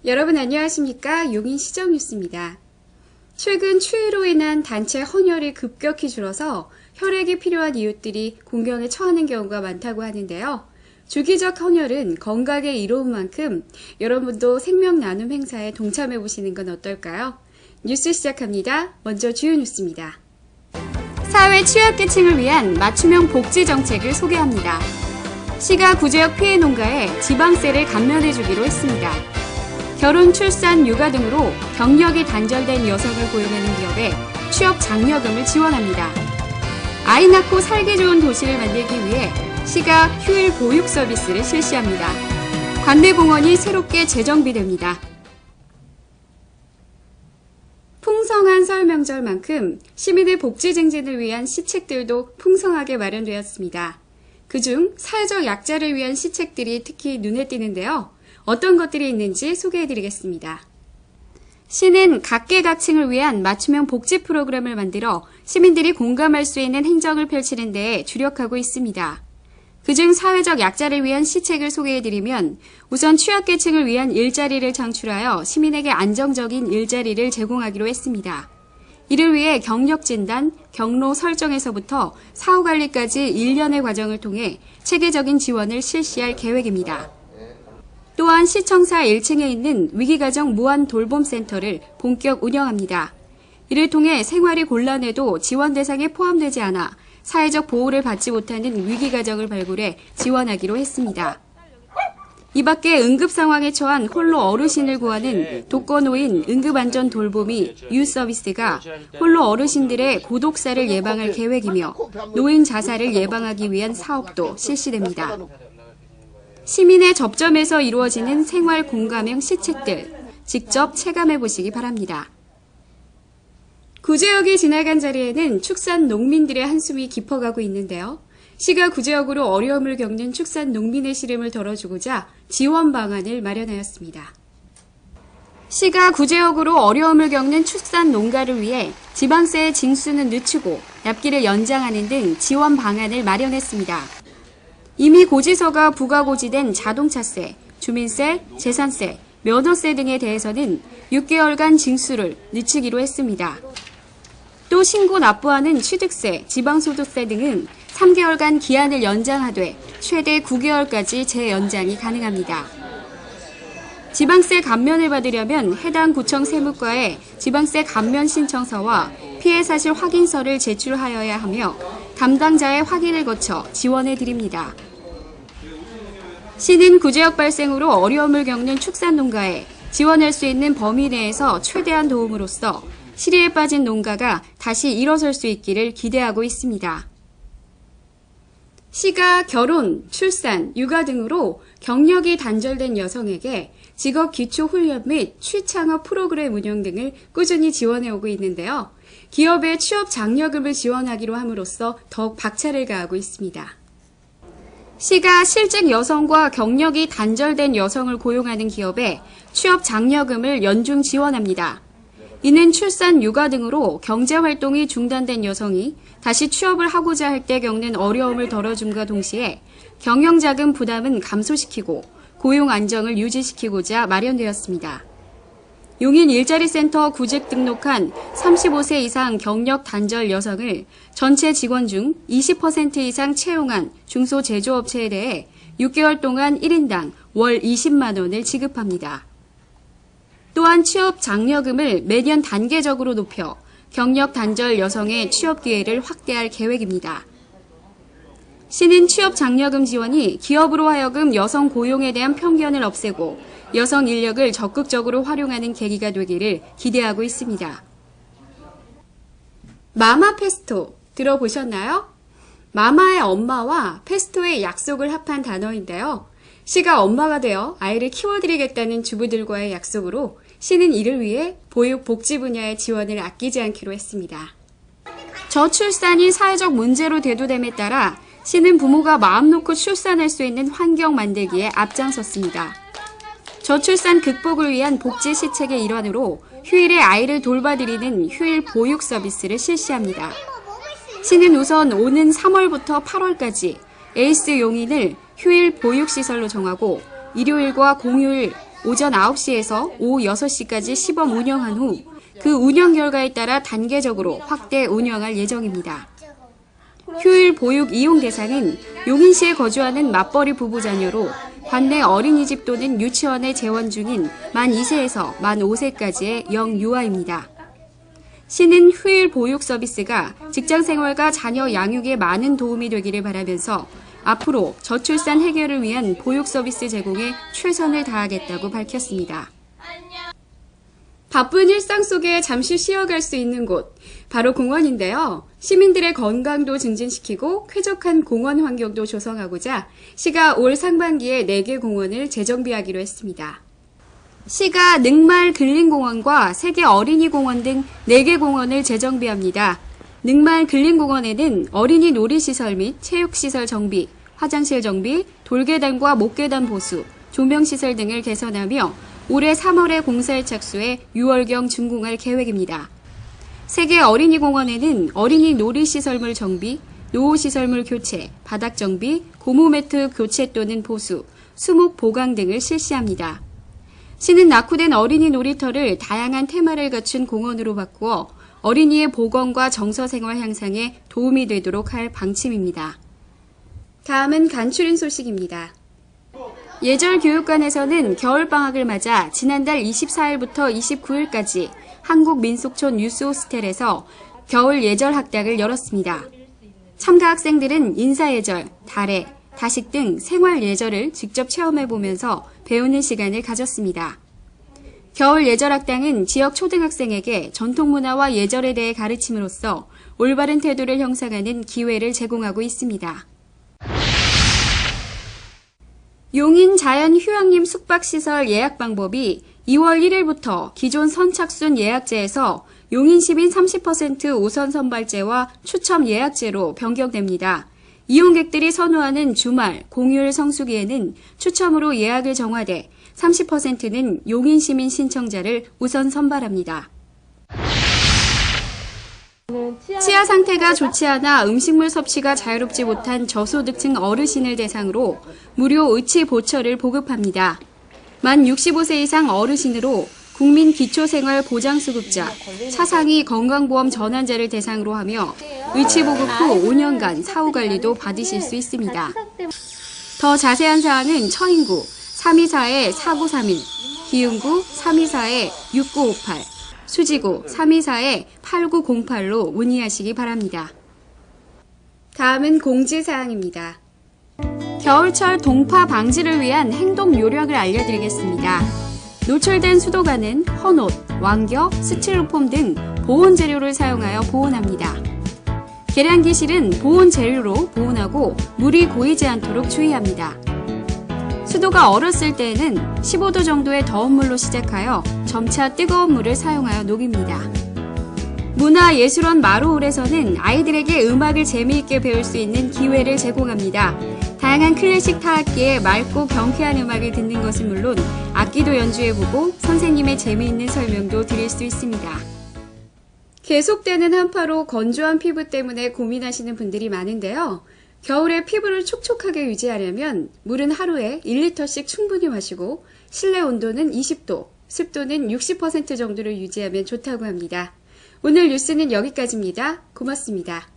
여러분 안녕하십니까? 용인 시정뉴스입니다. 최근 추위로 인한 단체 헌혈이 급격히 줄어서 혈액이 필요한 이웃들이 공경에 처하는 경우가 많다고 하는데요. 주기적 헌혈은 건강에 이로운 만큼 여러분도 생명 나눔 행사에 동참해 보시는 건 어떨까요? 뉴스 시작합니다. 먼저 주요 뉴스입니다. 사회 취약계층을 위한 맞춤형 복지 정책을 소개합니다. 시가 구제역 피해 농가에 지방세를 감면해 주기로 했습니다. 결혼, 출산, 육아 등으로 경력이 단절된 여성을 고용하는 기업에 취업 장려금을 지원합니다. 아이 낳고 살기 좋은 도시를 만들기 위해 시가 휴일 보육 서비스를 실시합니다. 관내공원이 새롭게 재정비됩니다. 풍성한 설 명절만큼 시민의 복지 증진을 위한 시책들도 풍성하게 마련되었습니다. 그중 사회적 약자를 위한 시책들이 특히 눈에 띄는데요. 어떤 것들이 있는지 소개해드리겠습니다. 시는 각계각층을 위한 맞춤형 복지 프로그램을 만들어 시민들이 공감할 수 있는 행정을 펼치는 데에 주력하고 있습니다. 그중 사회적 약자를 위한 시책을 소개해드리면 우선 취약계층을 위한 일자리를 창출하여 시민에게 안정적인 일자리를 제공하기로 했습니다. 이를 위해 경력진단, 경로 설정에서부터 사후관리까지 1년의 과정을 통해 체계적인 지원을 실시할 계획입니다. 또한 시청사 1층에 있는 위기가정 무한-돌봄센터를 본격 운영합니다. 이를 통해 생활이 곤란해도 지원 대상에 포함되지 않아 사회적 보호를 받지 못하는 위기가정을 발굴해 지원하기로 했습니다. 이 밖에 응급 상황에 처한 홀로 어르신을 구하는 독거노인 응급안전 돌보미 유서비스가 홀로 어르신들의 고독사를 예방할 계획이며 노인 자살을 예방하기 위한 사업도 실시됩니다. 시민의 접점에서 이루어지는 생활 공감형 시책들 직접 체감해 보시기 바랍니다. 구제역이 지나간 자리에는 축산 농민들의 한숨이 깊어가고 있는데요. 시가 구제역으로 어려움을 겪는 축산 농민의 시름을 덜어주고자 지원 방안을 마련하였습니다. 시가 구제역으로 어려움을 겪는 축산 농가를 위해 지방세의 징수는 늦추고 납기를 연장하는 등 지원 방안을 마련했습니다. 이미 고지서가 부가고지된 자동차세, 주민세, 재산세, 면허세 등에 대해서는 6개월간 징수를 늦추기로 했습니다. 또 신고 납부하는 취득세, 지방소득세 등은 3개월간 기한을 연장하되 최대 9개월까지 재연장이 가능합니다. 지방세 감면을 받으려면 해당 구청 세무과에 지방세 감면 신청서와 피해 사실 확인서를 제출하여야 하며 담당자의 확인을 거쳐 지원해 드립니다. 시는 구제역 발생으로 어려움을 겪는 축산농가에 지원할 수 있는 범위 내에서 최대한 도움으로써 시리에 빠진 농가가 다시 일어설 수 있기를 기대하고 있습니다. 시가 결혼, 출산, 육아 등으로 경력이 단절된 여성에게 직업 기초 훈련 및 취창업 프로그램 운영 등을 꾸준히 지원해오고 있는데요. 기업의 취업 장려금을 지원하기로 함으로써 더욱 박차를 가하고 있습니다. 시가 실직 여성과 경력이 단절된 여성을 고용하는 기업에 취업 장려금을 연중 지원합니다. 이는 출산, 육아 등으로 경제활동이 중단된 여성이 다시 취업을 하고자 할 때 겪는 어려움을 덜어줌과 동시에 경영자금 부담은 감소시키고 고용 안정을 유지시키고자 마련되었습니다. 용인 일자리센터 구직 등록한 35세 이상 경력 단절 여성을 전체 직원 중 20% 이상 채용한 중소제조업체에 대해 6개월 동안 1인당 월 20만 원을 지급합니다. 또한 취업 장려금을 매년 단계적으로 높여 경력 단절 여성의 취업 기회를 확대할 계획입니다. 시는 취업 장려금 지원이 기업으로 하여금 여성 고용에 대한 편견을 없애고 여성 인력을 적극적으로 활용하는 계기가 되기를 기대하고 있습니다. 마마 페스토 들어보셨나요? 마마의 엄마와 페스토의 약속을 합한 단어인데요. 시가 엄마가 되어 아이를 키워드리겠다는 주부들과의 약속으로 시는 이를 위해 보육 복지 분야의 지원을 아끼지 않기로 했습니다. 저출산이 사회적 문제로 대두됨에 따라 시는 부모가 마음 놓고 출산할 수 있는 환경 만들기에 앞장섰습니다. 저출산 극복을 위한 복지 시책의 일환으로 휴일에 아이를 돌봐드리는 휴일 보육 서비스를 실시합니다. 시는 우선 오는 3월부터 8월까지 에이스 용인을 휴일 보육시설로 정하고 일요일과 공휴일 오전 9시에서 오후 6시까지 시범 운영한 후 그 운영 결과에 따라 단계적으로 확대 운영할 예정입니다. 휴일 보육 이용 대상은 용인시에 거주하는 맞벌이 부부 자녀로 관내 어린이집 또는 유치원에 재원 중인 만 2세에서 만 5세까지의 영유아입니다. 시는 휴일 보육 서비스가 직장생활과 자녀 양육에 많은 도움이 되기를 바라면서 앞으로 저출산 해결을 위한 보육 서비스 제공에 최선을 다하겠다고 밝혔습니다. 바쁜 일상 속에 잠시 쉬어갈 수 있는 곳, 바로 공원인데요. 시민들의 건강도 증진시키고 쾌적한 공원 환경도 조성하고자 시가 올 상반기에 4개 공원을 재정비하기로 했습니다. 시가 늑말 근린공원과 세계 어린이공원 등 4개 공원을 재정비합니다. 늑말 근린공원에는 어린이 놀이시설 및 체육시설 정비, 화장실 정비, 돌계단과 목계단 보수, 조명시설 등을 개선하며 올해 3월에 공사에 착수해 6월경 준공할 계획입니다. 세계 어린이공원에는 어린이 놀이시설물 정비, 노후시설물 교체, 바닥 정비, 고무매트 교체 또는 보수, 수목 보강 등을 실시합니다. 시는 낙후된 어린이 놀이터를 다양한 테마를 갖춘 공원으로 바꾸어 어린이의 보건과 정서생활 향상에 도움이 되도록 할 방침입니다. 다음은 간추린 소식입니다. 예절교육관에서는 겨울방학을 맞아 지난달 24일부터 29일까지 한국민속촌 유스호스텔에서 겨울 예절 학당을 열었습니다. 참가 학생들은 인사예절, 달해, 다식 등 생활 예절을 직접 체험해보면서 배우는 시간을 가졌습니다. 겨울 예절 학당은 지역 초등학생에게 전통문화와 예절에 대해 가르침으로써 올바른 태도를 형성하는 기회를 제공하고 있습니다. 용인 자연휴양림 숙박시설 예약 방법이 2월 1일부터 기존 선착순 예약제에서 용인시민 30% 우선 선발제와 추첨 예약제로 변경됩니다. 이용객들이 선호하는 주말, 공휴일 성수기에는 추첨으로 예약을 정하되 30%는 용인시민 신청자를 우선 선발합니다. 치아 상태가 좋지 않아 음식물 섭취가 자유롭지 못한 저소득층 어르신을 대상으로 무료 의치 보처를 보급합니다. 만 65세 이상 어르신으로 국민기초생활보장수급자, 차상위 건강보험 전환자를 대상으로 하며 의치 보급 후 5년간 사후관리도 받으실 수 있습니다. 더 자세한 사항은 처인구 324-4931, 기흥구 324-6958, 수지구 324-8908로 문의하시기 바랍니다. 다음은 공지사항입니다. 겨울철 동파 방지를 위한 행동 요령을 알려드리겠습니다. 노출된 수도관은 헌옷, 왕겨, 스티로폼 등 보온 재료를 사용하여 보온합니다. 계량기실은 보온 재료로 보온하고 물이 고이지 않도록 주의합니다. 수도가 얼었을 때에는 15도 정도의 더운 물로 시작하여 점차 뜨거운 물을 사용하여 녹입니다. 문화예술원 마루홀에서는 아이들에게 음악을 재미있게 배울 수 있는 기회를 제공합니다. 다양한 클래식 타악기에 맑고 경쾌한 음악을 듣는 것은 물론 악기도 연주해보고 선생님의 재미있는 설명도 드릴 수 있습니다. 계속되는 한파로 건조한 피부 때문에 고민하시는 분들이 많은데요. 겨울에 피부를 촉촉하게 유지하려면 물은 하루에 1리터씩 충분히 마시고 실내 온도는 20도, 습도는 60% 정도를 유지하면 좋다고 합니다. 오늘 뉴스는 여기까지입니다. 고맙습니다.